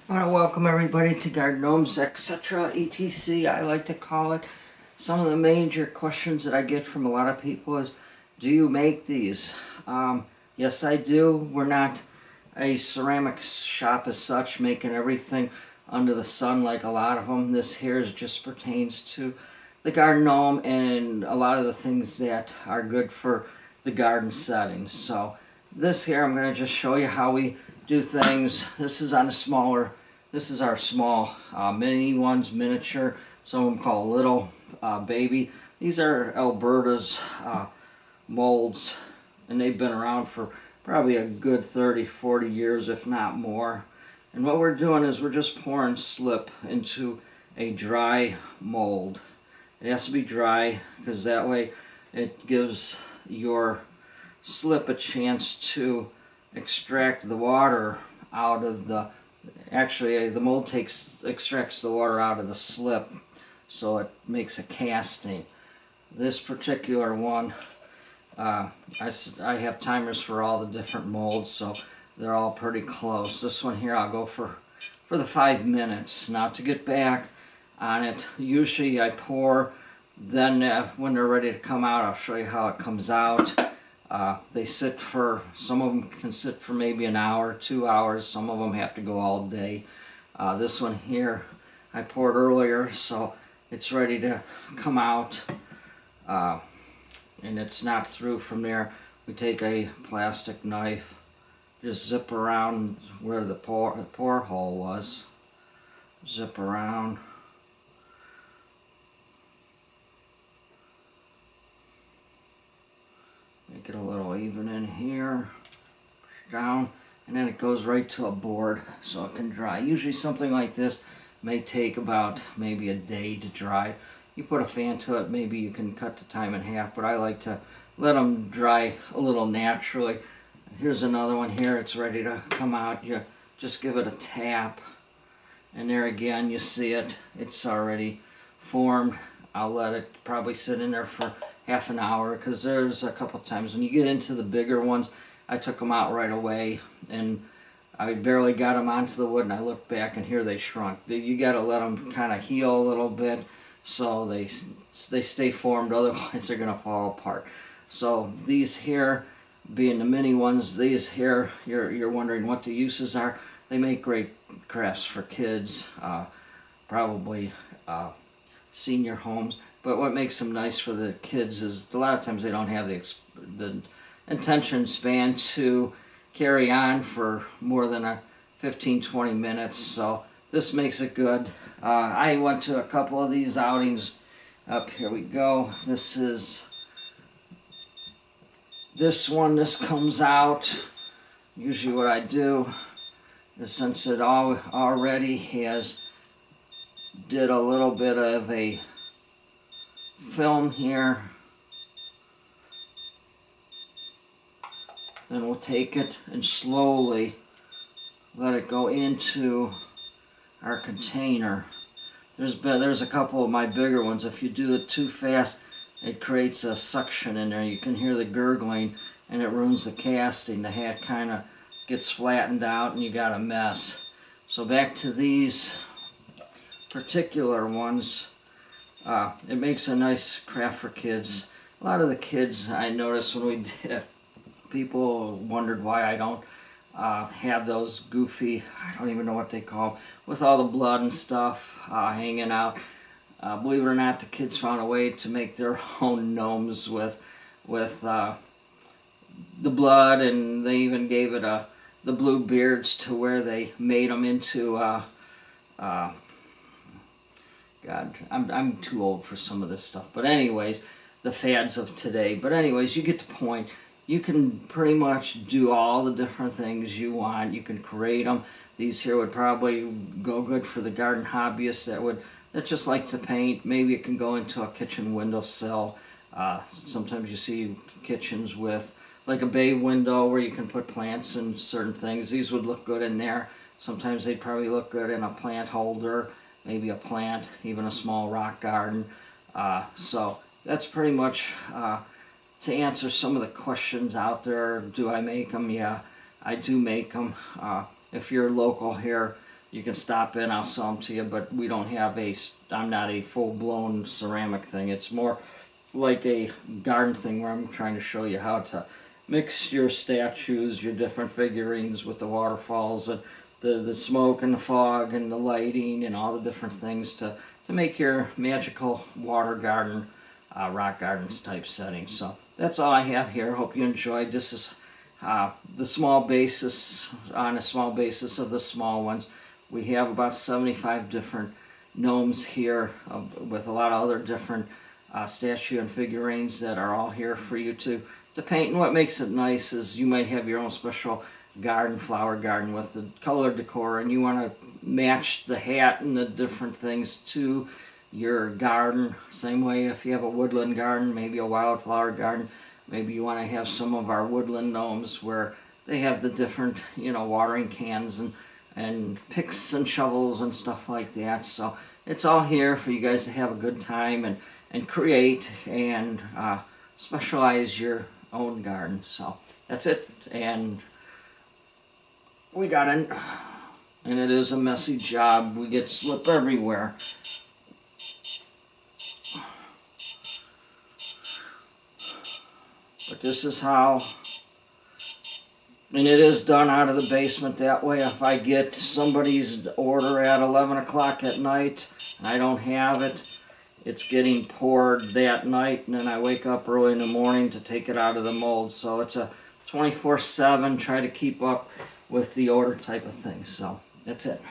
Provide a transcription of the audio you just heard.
I want to welcome everybody to Garden Gnomes Etc. ETC, I like to call it. Some of the major questions that I get from a lot of people is, do you make these? Yes, I do. We're not a ceramic shop as such, making everything under the sun like a lot of them. This here just pertains to the garden gnome and a lot of the things that are good for the garden settings. So this here, I'm going to just show you how we do things. This is on a smaller, this is our small mini ones, miniature. Some of them call little baby. These are Alberta's molds, and they've been around for probably a good 30-40 years, if not more. And what we're doing is we're just pouring slip into a dry mold. It has to be dry because that way it gives your slip a chance to extract the water out of the, actually the mold extracts the water out of the slip, so it makes a casting. This particular one, I have timers for all the different molds, so they're all pretty close. This one here I'll go for the 5 minutes. Now to get back on it, usually I pour, then when they're ready to come out, I'll show you how it comes out. They sit for, some of them can sit for maybe an hour, 2 hours. Some of them have to go all day. This one here I poured earlier, so it's ready to come out, and it's not through from there. We take a plastic knife, just zip around where the pour hole was, zip around. Make it a little even in here, push down, and then it goes right to a board so it can dry. Usually something like this may take about maybe a day to dry. You put a fan to it, maybe you can cut the time in half, but I like to let them dry a little naturally. Here's another one here, it's ready to come out. You just give it a tap, and there again you see it, it's already formed. I'll let it probably sit in there for half an hour, because there's a couple times when you get into the bigger ones, I took them out right away and I barely got them onto the wood, and I looked back and here they shrunk. You got to let them kind of heal a little bit so they stay formed, otherwise they're going to fall apart. So these here, being the mini ones, these here, you're wondering what the uses are. They make great crafts for kids, probably senior homes. But what makes them nice for the kids is a lot of times they don't have the attention span to carry on for more than a 15-20 minutes. So this makes it good. I went to a couple of these outings. Up here we go. This is this one. This comes out. Usually what I do is, since it already has did a little bit of a film here, then we'll take it and slowly let it go into our container. There's a couple of my bigger ones. If you do it too fast, it creates a suction in there. You can hear the gurgling and it ruins the casting. The hat kind of gets flattened out and you got a mess. So back to these particular ones. It makes a nice craft for kids. A lot of the kids, I noticed when we did, people wondered why I don't have those goofy, I don't even know what they call them, with all the blood and stuff hanging out. Believe it or not, the kids found a way to make their own gnomes with the blood, and they even gave it the blue beards to where they made them into God, I'm too old for some of this stuff. But anyways, the fads of today. But anyways, you get the point. You can pretty much do all the different things you want. You can create them. These here would probably go good for the garden hobbyists that just like to paint. Maybe it can go into a kitchen windowsill. Sometimes you see kitchens with like a bay window where you can put plants and certain things. These would look good in there. Sometimes they'd probably look good in a plant holder. Maybe a plant, even a small rock garden. So that's pretty much to answer some of the questions out there. Do I make them? Yeah, I do make them. If you're local here, you can stop in, I'll sell them to you, but we don't have I'm not a full-blown ceramic thing. It's more like a garden thing where I'm trying to show you how to mix your statues, your different figurines with the waterfalls and the smoke and the fog and the lighting and all the different things to make your magical water garden, rock gardens type setting. So that's all I have here. Hope you enjoyed. This is the small basis, on a small basis of the small ones. We have about 75 different gnomes here with a lot of other different statue and figurines that are all here for you to paint. And what makes it nice is you might have your own special garden, flower garden with the color decor, and you want to match the hat and the different things to your garden. Same way if you have a woodland garden, maybe a wildflower garden, maybe you want to have some of our woodland gnomes where they have the different, you know, watering cans and picks and shovels and stuff like that. So it's all here for you guys to have a good time and create and specialize your own garden. So that's it. And we got it, and it is a messy job. We get slip everywhere. But this is how, and it is done out of the basement. That way if I get somebody's order at 11 o'clock at night and I don't have it, it's getting poured that night, and then I wake up early in the morning to take it out of the mold. So it's a 24/7, try to keep up with the order type of thing. So that's it.